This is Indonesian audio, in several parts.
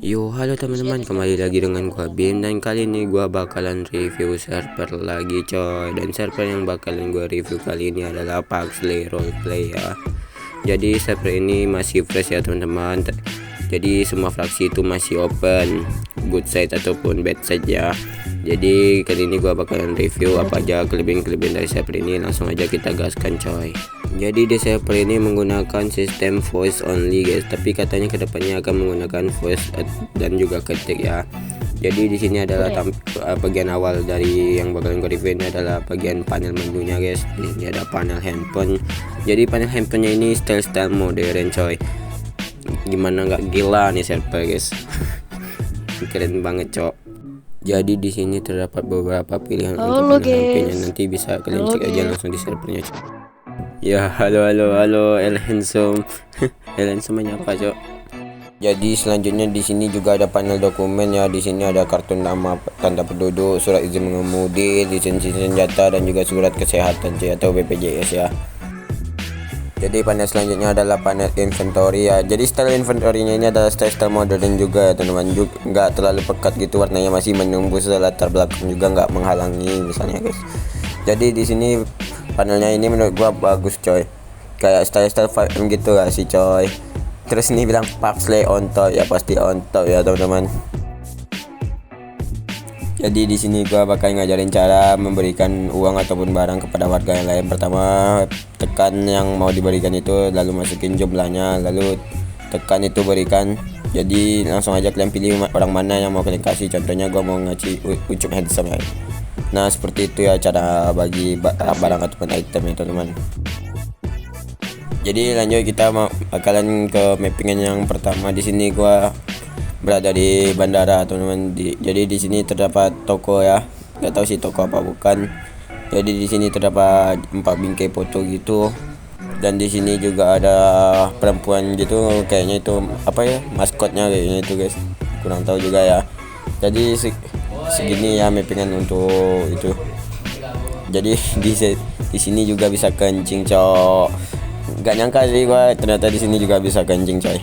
Yo, halo teman-teman, kembali lagi dengan gua Bim, dan kali ini gua bakalan review server lagi coy. Dan server yang bakalan gua review kali ini adalah Paxley Roleplay ya. Jadi server ini masih fresh ya teman-teman. Jadi semua fraksi itu masih open, good side ataupun bad side ya. Jadi kali ini gua bakalan review apa aja kelebihan-kelebihan dari server ini. Langsung aja kita gaskan coy. Jadi di server ini menggunakan sistem voice only guys, tapi katanya kedepannya akan menggunakan voice dan juga ketik ya. Jadi di sini adalah bagian awal dari yang bakalan gue review ini adalah bagian panel menunya guys. Di sini ada panel handphone. Jadi panel handphonenya ini style modern coy. Gimana nggak gila nih server guys? Keren banget cok. Jadi di sini terdapat beberapa pilihan untuk panel HP-nya, nanti bisa kalian cek aja langsung di servernya cok. Ya halo El Handsome. El Handsome apa cok? Jadi selanjutnya di sini juga ada panel dokumen ya. Di sini ada kartu nama, tanda penduduk, surat izin mengemudi, lisensi senjata, dan juga surat kesehatan C atau BPJS ya. Jadi panel selanjutnya adalah panel inventory ya. Jadi style inventory-nya ini adalah style modern juga ya teman-teman. Juga nggak terlalu pekat gitu, warnanya masih menembus latar belakang, juga nggak menghalangi misalnya guys. Jadi di sini panelnya ini menurut gua bagus coy, kayak style 5M gitu gak sih coy. Terus ini bilang Paxley on top ya, pasti on top ya teman-teman. Jadi di sini gua bakal ngajarin cara memberikan uang ataupun barang kepada warga yang lain. Pertama tekan yang mau diberikan itu, lalu masukin jumlahnya, lalu tekan itu berikan. Jadi langsung aja kalian pilih orang mana yang mau kalian kasih. Contohnya gua mau ngasih Ucup Handsome ya. Nah seperti itu ya cara bagi barang ataupun item ya teman-teman. Jadi lanjut kita bakalan ke mappingan yang pertama. Di sini gua berada di bandara teman-teman. Jadi di sini terdapat toko ya. Gak tahu sih toko apa bukan. Jadi di sini terdapat 4 bingkai foto gitu. Dan di sini juga ada perempuan gitu, kayaknya itu apa ya, maskotnya kayaknya itu guys. Kurang tahu juga ya. Jadi segini ya mappingan untuk itu. Jadi di sini juga bisa kencing cok. Gak nyangka sih gua ternyata di sini juga bisa kencing coy.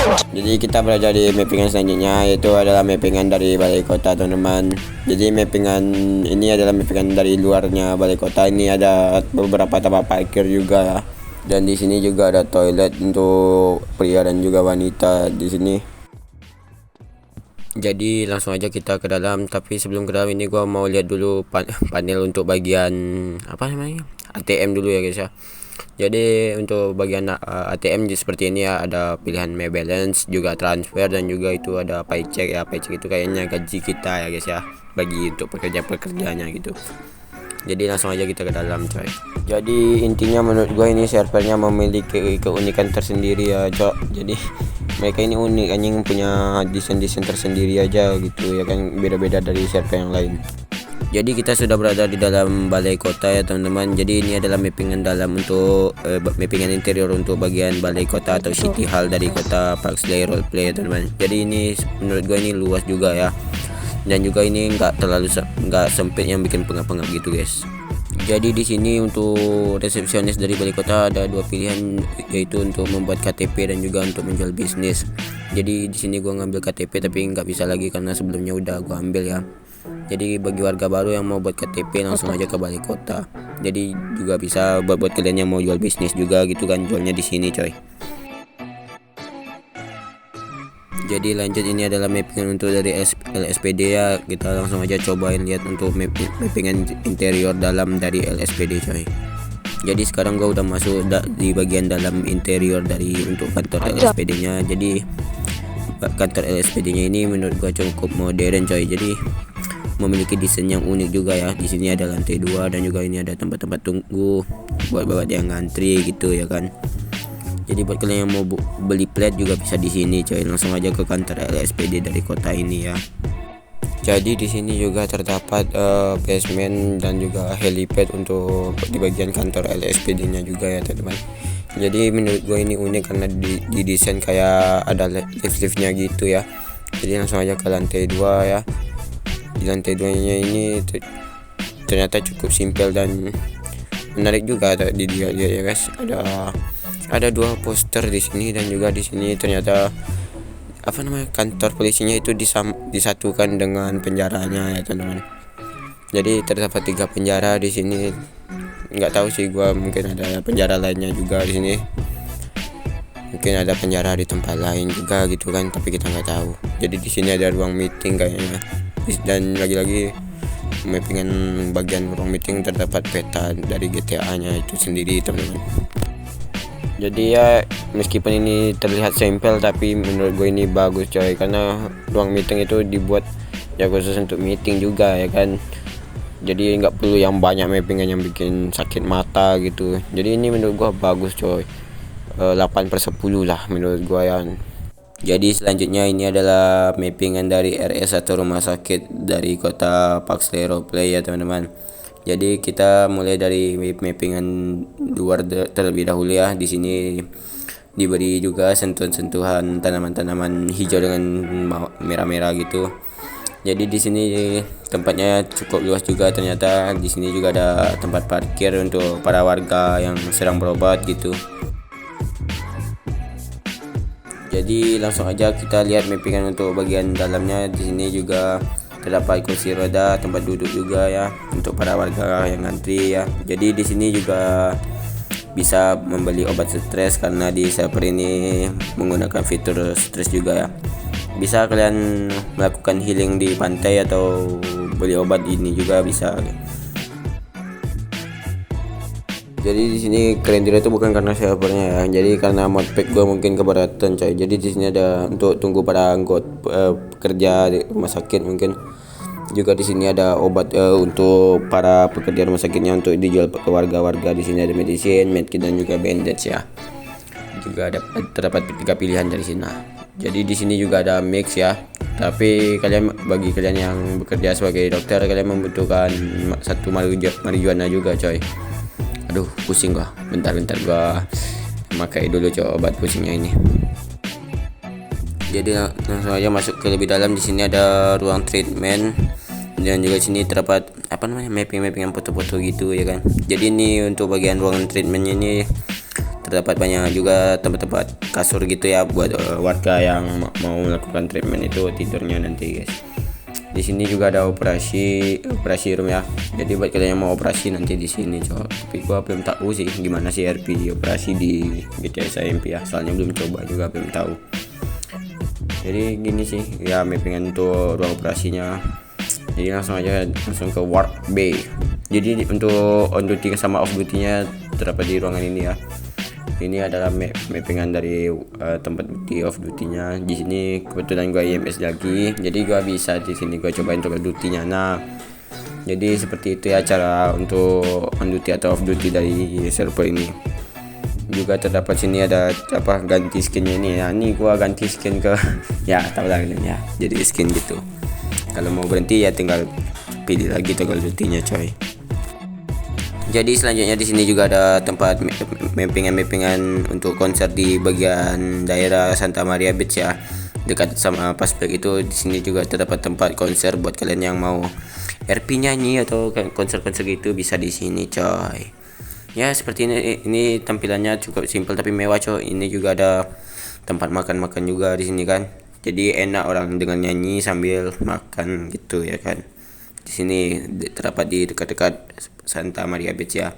Jadi kita berada di mappingan selanjutnya, yaitu adalah mappingan dari balai kota teman-teman. Jadi mappingan ini adalah mappingan dari luarnya balai kota. Ini ada beberapa tempat parkir juga ya. Dan di sini juga ada toilet untuk pria dan juga wanita di sini. Jadi langsung aja kita ke dalam, tapi sebelum ke dalam ini gua mau lihat dulu panel untuk bagian apa namanya, ATM dulu ya guys ya. Jadi untuk bagian ATM seperti ini ya, ada pilihan My Balance, juga transfer, dan juga itu ada paycheck ya. Paycheck itu kayaknya gaji kita ya guys ya, bagi untuk pekerjanya gitu. Jadi langsung aja kita ke dalam coy. Jadi intinya menurut gue ini servernya memiliki keunikan tersendiri ya cok. Jadi mereka ini unik, anjing, punya desain tersendiri aja gitu ya kan, beda-beda dari server yang lain. Jadi kita sudah berada di dalam balai kota ya teman-teman. Jadi ini adalah mappingan dalam untuk mappingan interior untuk bagian balai kota atau city hall dari kota Paxley Roleplay ya teman-teman. Jadi ini menurut gue ini luas juga ya, dan juga ini nggak terlalu nggak sempit yang bikin pengap-pengap gitu guys. Jadi di sini untuk resepsionis dari balai kota ada dua pilihan, yaitu untuk membuat KTP dan juga untuk menjual bisnis. Jadi di sini gua ngambil KTP tapi nggak bisa lagi karena sebelumnya udah gua ambil ya. Jadi bagi warga baru yang mau buat KTP langsung aja ke balai kota. Jadi juga bisa buat kalian yang mau jual bisnis juga gitu kan, jualnya di sini coy. Jadi lanjut, ini adalah mappingan untuk dari LSPD ya. Kita langsung aja cobain lihat untuk mappingan interior dalam dari LSPD coy. Jadi sekarang gua udah masuk di bagian dalam interior dari untuk kantor LSPD nya. Jadi kantor LSPD nya ini menurut gua cukup modern coy. Jadi memiliki desain yang unik juga ya. Di sini ada lantai 2 dan juga ini ada tempat-tempat tunggu buat yang ngantri gitu ya kan. Jadi buat kalian yang mau beli plat juga bisa di sini coy. Langsung aja ke kantor LSPD dari kota ini ya. Jadi di sini juga terdapat basement dan juga helipad untuk di bagian kantor LSPD-nya juga ya teman-teman. Jadi menurut gue ini unik karena di desain kayak ada lift-liftnya gitu ya. Jadi langsung aja ke lantai 2 ya. Di lantai 2-nya ini ternyata cukup simpel dan menarik juga di dia ya guys. Ada 2 poster di sini, dan juga di sini ternyata apa namanya, kantor polisinya itu disatukan dengan penjaranya ya teman-teman. Jadi terdapat 3 penjara di sini. Nggak tahu sih gua, mungkin ada penjara lainnya juga di sini. Mungkin ada penjara di tempat lain juga gitu kan, tapi kita nggak tahu. Jadi di sini ada ruang meeting kayaknya. Dan lagi-lagi mappingan bagian ruang meeting terdapat peta dari GTA-nya itu sendiri teman-teman. Jadi ya meskipun ini terlihat simpel, tapi menurut gue ini bagus coy, karena ruang meeting itu dibuat ya khusus untuk meeting juga ya kan. Jadi nggak perlu yang banyak mappingan yang bikin sakit mata gitu. Jadi ini menurut gue bagus coy. 8/10 lah menurut gue ya. Jadi selanjutnya ini adalah mappingan dari RS atau rumah sakit dari kota Pagsley Roleplay ya teman-teman. Jadi kita mulai dari mappingan luar terlebih dahulu ya. Di sini diberi juga sentuhan-sentuhan tanaman-tanaman hijau dengan merah-merah gitu. Jadi di sini tempatnya cukup luas juga ternyata. Di sini juga ada tempat parkir untuk para warga yang sedang berobat gitu. Jadi langsung aja kita lihat mappingan untuk bagian dalamnya. Di sini juga terdapat kursi roda, tempat duduk juga ya untuk para warga yang ngantri ya. Jadi di sini juga bisa membeli obat stres karena di server ini menggunakan fitur stres juga ya. Bisa kalian melakukan healing di pantai atau beli obat ini juga bisa. Jadi di sini keren itu bukan karena servernya ya. Jadi karena modpack gue mungkin keberatan coy. Jadi di sini ada untuk tunggu para anggota pekerja di rumah sakit mungkin. Juga di sini ada obat untuk para pekerja rumah sakitnya untuk dijual ke warga-warga. Di sini ada medicine, medkit dan juga bandage ya. Juga terdapat 3 pilihan dari sini. Jadi di sini juga ada mix ya. Tapi bagi kalian yang bekerja sebagai dokter, kalian membutuhkan 1 marijuana juga coy. Aduh pusing gua. Bentar gua pakai dulu coy obat pusingnya ini. Jadi langsung aja masuk ke lebih dalam. Di sini ada ruang treatment dan juga sini terdapat mapping-mappingan foto-foto gitu ya kan. Jadi ini untuk bagian ruangan treatmentnya ini terdapat banyak juga tempat-tempat kasur gitu ya buat warga yang mau melakukan treatment itu tidurnya nanti guys. Di sini juga ada operasi room ya. Jadi buat kalian yang mau operasi nanti di sini coy. Tapi gua belum tahu sih gimana sih RP operasi di GTA SMP ya. Soalnya belum coba juga, belum tahu. Jadi gini sih ya mappingan untuk ruang operasinya. Jadi langsung ke ward B. Jadi untuk on duty sama off duty nya terdapat di ruangan ini ya. Ini adalah mappingan dari tempat duty off duty nya. Di sini kebetulan gua IMS lagi, jadi gua bisa di sini gua cobain untuk duty nya. Nah, jadi seperti itu ya cara untuk on duty atau off duty dari server ini. Juga terdapat sini ada ganti skinnya ini ya. Ini gua ganti skin ke ya tahu lah ya. Jadi skin gitu. Kalau mau berhenti ya tinggal pilih lagi toggle duty-nya coy. Jadi selanjutnya di sini juga ada tempat mappingan untuk konser di bagian daerah Santa Maria Beach ya. Dekat sama Paspek itu di sini juga terdapat tempat konser buat kalian yang mau RP nyanyi atau konser-konser gitu bisa di sini coy. Ya seperti ini tampilannya cukup simpel tapi mewah coy. Ini juga ada tempat makan juga di sini kan. Jadi enak orang dengan nyanyi sambil makan gitu ya kan. Di sini terdapat di dekat-dekat Santa Maria Beach ya.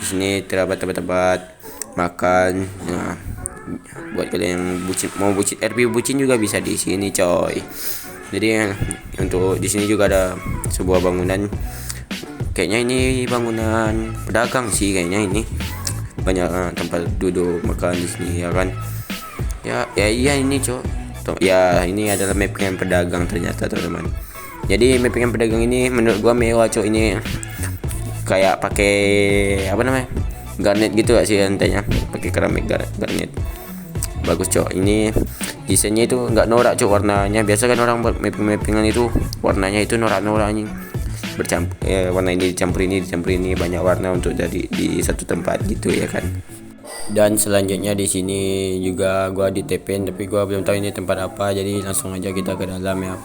Di sini terdapat tempat makan. Nah, buat kalian yang mau RP bucin juga bisa di sini coy. Jadi untuk di sini juga ada sebuah bangunan. Kayaknya ini bangunan pedagang sih kayaknya ini. Banyak tempat duduk makan di sini ya kan. Ya ini coy. Ya ini adalah mappingan pedagang ternyata teman-teman. Jadi mappingan pedagang ini menurut gua mewah coy. Ini kayak pakai garnet gitu gak sih lantainya, pakai keramik garnet. Bagus coy. Ini desainnya itu nggak norak coy warnanya. Biasa kan orang buat mappingan itu warnanya itu norak-norak anjing. Bercampur warna ini dicampur ini banyak warna untuk jadi di satu tempat gitu ya kan. Dan selanjutnya di sini juga gua ditepin tapi gua belum tahu ini tempat apa, jadi langsung aja kita ke dalam ya.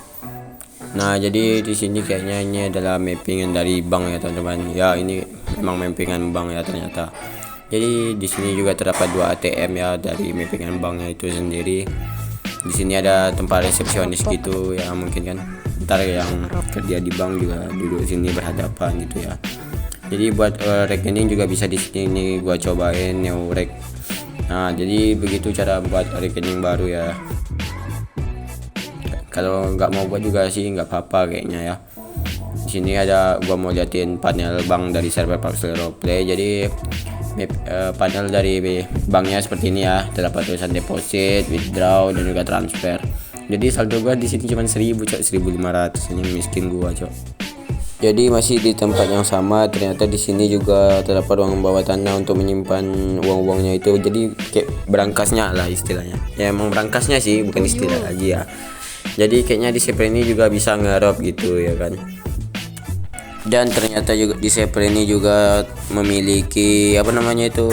Nah, jadi di sini kayaknya ini adalah mappingan dari bank ya teman-teman. Ya, ini memang mappingan bank ya ternyata. Jadi di sini juga terdapat 2 ATM ya dari mappingan banknya itu sendiri. Di sini ada tempat resepsionis gitu ya, mungkin kan ntar yang kerja di bank juga duduk sini berhadapan gitu ya. Jadi buat rekening juga bisa di sini gua cobain new rek. Nah, jadi begitu cara buat rekening baru ya. Kalau nggak mau buat juga sih nggak apa-apa kayaknya ya. Di sini ada gua mau liatin panel bank dari server Paxley Roleplay. Jadi panel dari banknya seperti ini ya, terdapat tulisan deposit, withdraw, dan juga transfer. Jadi saldo gua di sini cuma 1000 cok, 1500, ini miskin gua cok. Jadi masih di tempat yang sama, ternyata di sini juga terdapat ruang bawah tanah untuk menyimpan uang-uangnya itu. Jadi kayak berangkasnya lah istilahnya. Ya emang berangkasnya sih, bukan istilah lagi ya. Jadi kayaknya di server ini juga bisa ngerop gitu ya kan. Dan ternyata juga di server ini juga memiliki apa namanya itu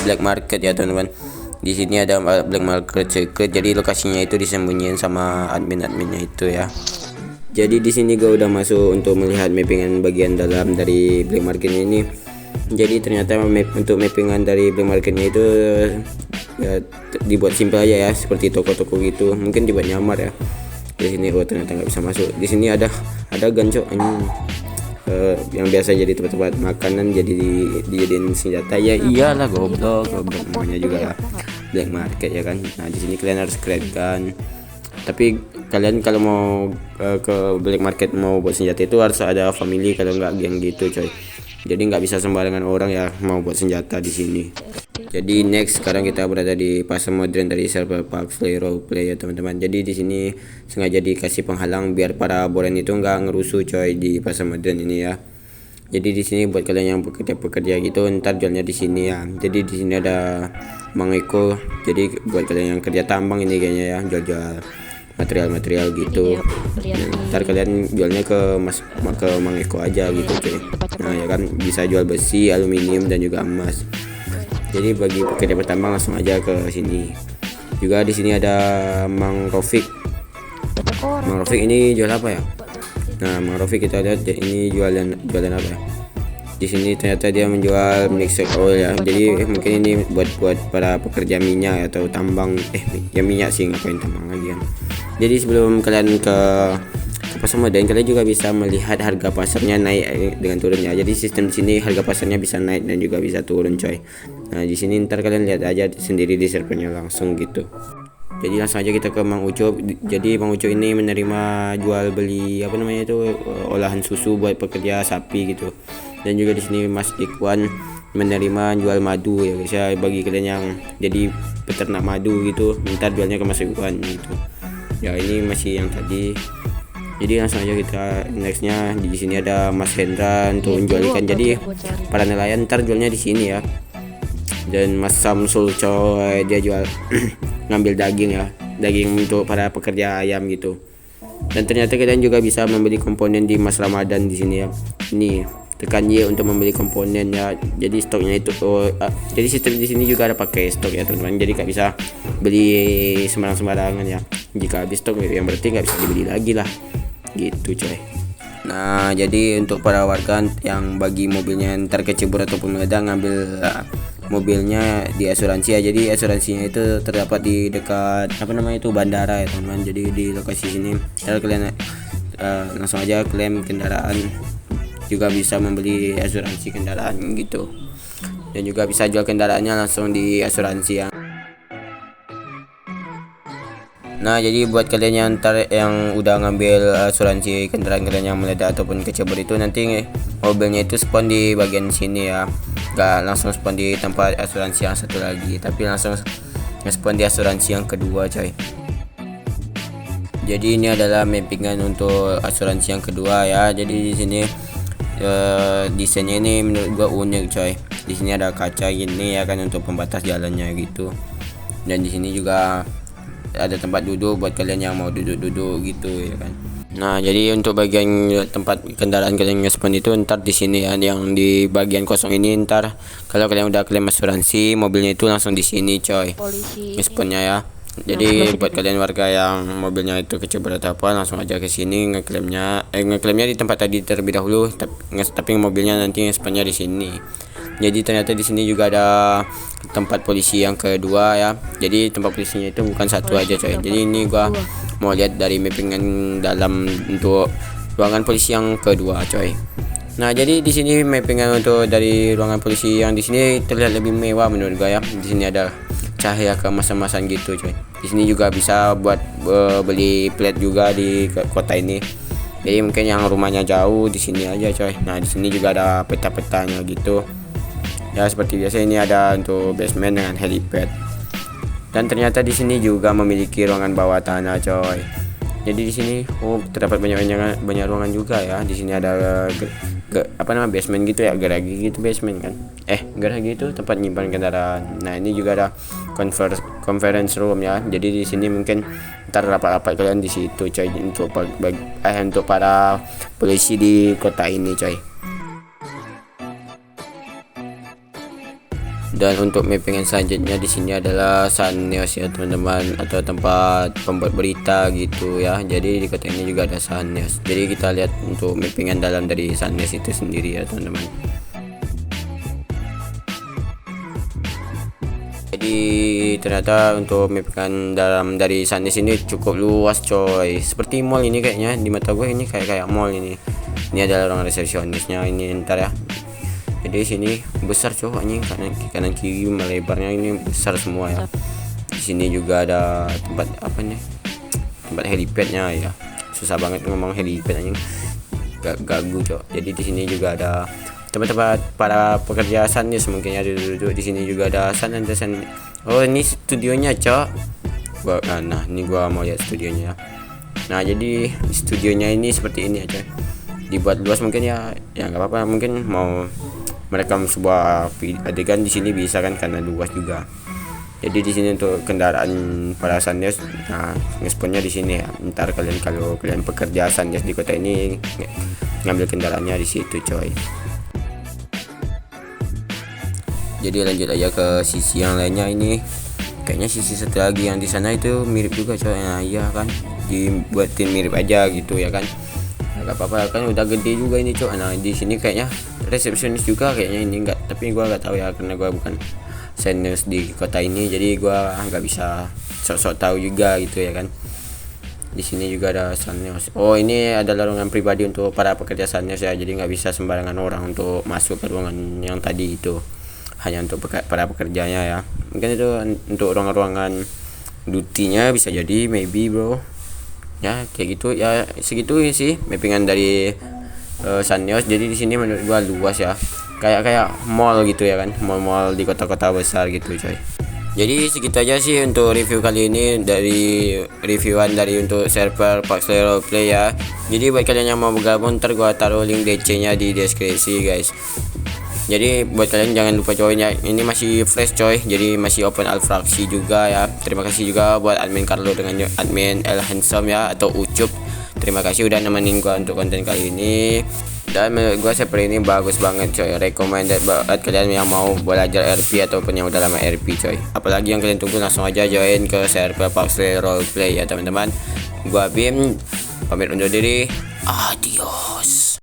black market ya teman-teman. Di sini ada black market secret, jadi lokasinya itu disembunyiin sama admin-adminnya itu ya. Jadi di sini gue udah masuk untuk melihat mappingan bagian dalam dari black market ini. Jadi ternyata untuk mappingan dari black marketnya itu ya, dibuat simpel aja ya, seperti toko-toko gitu. Mungkin dibuat nyamar ya. Di sini ternyata nggak bisa masuk. Di sini ada gancok yang biasa jadi tempat-tempat makanan jadi dijadiin senjata ya. Iyalah goblok namanya juga black market ya kan. Nah di sini kalian harus kan, tapi kalian kalau mau ke black market mau buat senjata itu harus ada family, kalau nggak geng gitu coy. Jadi nggak bisa sembarangan orang ya mau buat senjata di sini. Jadi next sekarang kita berada di pasar modern dari server Paxley Roleplay ya teman-teman. Jadi di sini sengaja dikasih penghalang biar para boren itu nggak ngerusuh coy di pasar modern ini ya. Jadi di sini buat kalian yang pekerja gitu ntar jualnya di sini ya. Jadi di sini ada Mang Eko. Jadi buat kalian yang kerja tambang ini kayaknya ya, jual-jual material-material gitu. Ntar kalian jualnya ke Mang Eko aja gitu coy. Nah ya kan bisa jual besi, aluminium, dan juga emas. Jadi bagi pekerja bertambang langsung aja ke sini. Juga di sini ada Mang Rofik. Mang Rofik ini jual apa ya? Nah, Mang Rofik kita lihat ini jualan apa ya? Di sini ternyata dia menjual mixed oil ya. Jadi mungkin ini buat para pekerja minyak atau tambang. Ya minyak sih, ngapain tambang lagi kan. Jadi sebelum kalian ke pasar modern, kalian juga bisa melihat harga pasarnya naik dengan turunnya. Jadi sistem di sini harga pasarnya bisa naik dan juga bisa turun coy. Nah di sini ntar kalian lihat aja sendiri di servernya langsung gitu. Jadi langsung aja kita ke Mang Ucup. Jadi Mang Ucup ini menerima jual beli apa namanya itu olahan susu buat pekerja sapi gitu. Dan juga di sini Mas Ikwan menerima jual madu ya guys ya, bagi kalian yang jadi peternak madu gitu, ntar jualnya ke Mas Ikwan gitu. Ya ini masih yang tadi. Jadi langsung aja kita nextnya. Di sini ada Mas Hendra untuk menjual ikan. Jadi para nelayan ntar jualnya di sini ya. Dan Mas Samsul coy dia jual ngambil daging ya, daging untuk para pekerja ayam gitu. Dan ternyata kalian juga bisa membeli komponen di Mas Ramadan di sini ya. Ini tekan Y untuk membeli komponen ya. Jadi stoknya itu jadi sistem di sini juga ada pakai stok ya teman-teman. Jadi nggak bisa beli sembarangan ya. Jika habis stok yang berarti nggak bisa dibeli lagi lah gitu coy. Nah jadi untuk para warga yang bagi mobilnya ntar kecebur ataupun meledak, ngambil mobilnya di asuransi ya. Jadi asuransinya itu terdapat di dekat apa namanya itu bandara ya teman-teman. Jadi di lokasi sini kalian langsung aja klaim kendaraan, juga bisa membeli asuransi kendaraan gitu, dan juga bisa jual kendaraannya langsung di asuransi ya. Nah jadi buat kalian yang udah ngambil asuransi kendaraan kalian yang meledak ataupun kecebur itu, nanti mobilnya itu spawn di bagian sini ya, gak langsung spawn di tempat asuransi yang satu lagi, tapi langsung spawn di asuransi yang kedua coy. Jadi ini adalah mappingan untuk asuransi yang kedua ya. Jadi di sini desainnya ini menurut gua unik coy. Di sini ada kaca gini ya kan untuk pembatas jalannya gitu, dan di sini juga ada tempat duduk buat kalian yang mau duduk-duduk gitu ya kan. Nah jadi untuk bagian tempat kendaraan kalian nge-spawn itu ntar di sini ya, yang di bagian kosong ini ntar kalau kalian udah klaim asuransi mobilnya itu langsung di sini coy nge-spawnnya ya. Jadi buat kalian warga yang mobilnya itu kecebur atau apa, langsung aja ke sini ngeklaimnya di tempat tadi terlebih dahulu, tapi mobilnya nanti nge-spawnnya di sini. Jadi ternyata di sini juga ada tempat polisi yang kedua ya. Jadi tempat polisinya itu bukan satu aja coy. Jadi ini gua mau lihat dari mappingan dalam untuk ruangan polisi yang kedua coy. Nah, jadi di sini mappingan untuk dari ruangan polisi yang di sini terlihat lebih mewah menurut gua ya. Di sini ada cahaya keemasan-emasan gitu coy. Di sini juga bisa buat beli plat juga di kota ini. Jadi mungkin yang rumahnya jauh di sini aja coy. Nah, di sini juga ada peta-petanya gitu. Ya seperti biasa ini ada untuk basement dengan helipad. Dan ternyata di sini juga memiliki ruangan bawah tanah coy. Jadi di sini terdapat banyak ruangan juga ya. Di sini ada basement gitu ya, garasi gitu basement kan. Garasi itu tempat nyimpan kendaraan. Nah, ini juga ada conference room ya. Jadi di sini mungkin ntar rapat-rapat kalian di situ coy untuk para polisi di kota ini coy. Dan untuk mappingan selanjutnya di sini adalah Sunnews ya teman-teman, atau tempat pembuat berita gitu ya. Jadi di kota ini juga ada Sunnews. Jadi kita lihat untuk mappingan dalam dari Sunnews itu sendiri ya teman-teman. Jadi ternyata untuk mappingan dalam dari Sunnews ini cukup luas coy. Seperti mall ini kayaknya, di mata gue ini kayak mall ini. Ini adalah ruang resepsionisnya ini ntar ya. Jadi sini besar cowok anjing, kanan kiri melebarnya ini besar semua ya. Di sini juga ada tempat helipadnya ya. Susah banget ngomong helipad anjing, gagu cowok. Jadi di sini juga ada tempat-tempat para pekerja Sunnews mungkin ya duduk. Di sini juga ada Sun. Oh, ini studionya cowok. Nah ini gua mau lihat studionya. Nah, jadi studionya ini seperti ini aja. Dibuat luas mungkin ya nggak apa-apa, mungkin mau merekam sebuah adegan di sini bisa kan karena luas juga. Jadi di sini untuk kendaraan para Sunnews, nah ngesponnya di sini ya. Ntar kalau kalian pekerja Sunnews di kota ini ngambil kendaraannya di situ coy. Jadi lanjut aja ke sisi yang lainnya ini. Kayaknya sisi satu lagi yang di sana itu mirip juga coy. Nah iya kan, dibuatin mirip aja gitu ya kan. Gak apa-apa kan, udah gede juga ini coy. Nah di sini kayaknya resepsionis juga kayaknya ini enggak, tapi gua nggak tahu ya karena gua bukan Sunnews di kota ini, jadi gua nggak bisa sok-sok tahu juga gitu ya kan. Di sini juga ada Sunnews. Oh, ini adalah ruangan pribadi untuk para pekerja Sunnews ya, jadi nggak bisa sembarangan orang untuk masuk ke ruangan yang tadi itu, hanya untuk para pekerjanya ya. Mungkin itu untuk ruangan duty-nya bisa jadi, maybe bro ya, kayak gitu ya. Segitu sih mappingan dari Sunnews. Jadi di sini menurut gua luas ya, kayak mall gitu ya kan, mall di kota-kota besar gitu coy. Jadi segitu aja sih untuk review kali ini, dari reviewan dari untuk server Paxley Roleplay ya. Jadi buat kalian yang mau bergabung, ntar gua taruh link DC nya di deskripsi guys. Jadi buat kalian jangan lupa join ya, ini masih fresh coy, jadi masih open all fraksi juga ya. Terima kasih juga buat admin Carlo dengan admin El Handsome ya, atau Ucup. Terima kasih udah nemenin gua untuk konten kali ini. Dan menurut gua server ini bagus banget coy, recommended buat kalian yang mau belajar RP ataupun yang udah lama RP coy. Apalagi yang kalian tunggu, langsung aja join ke server Paxley Roleplay ya teman-teman. Gua Bim pamit undur diri, adios.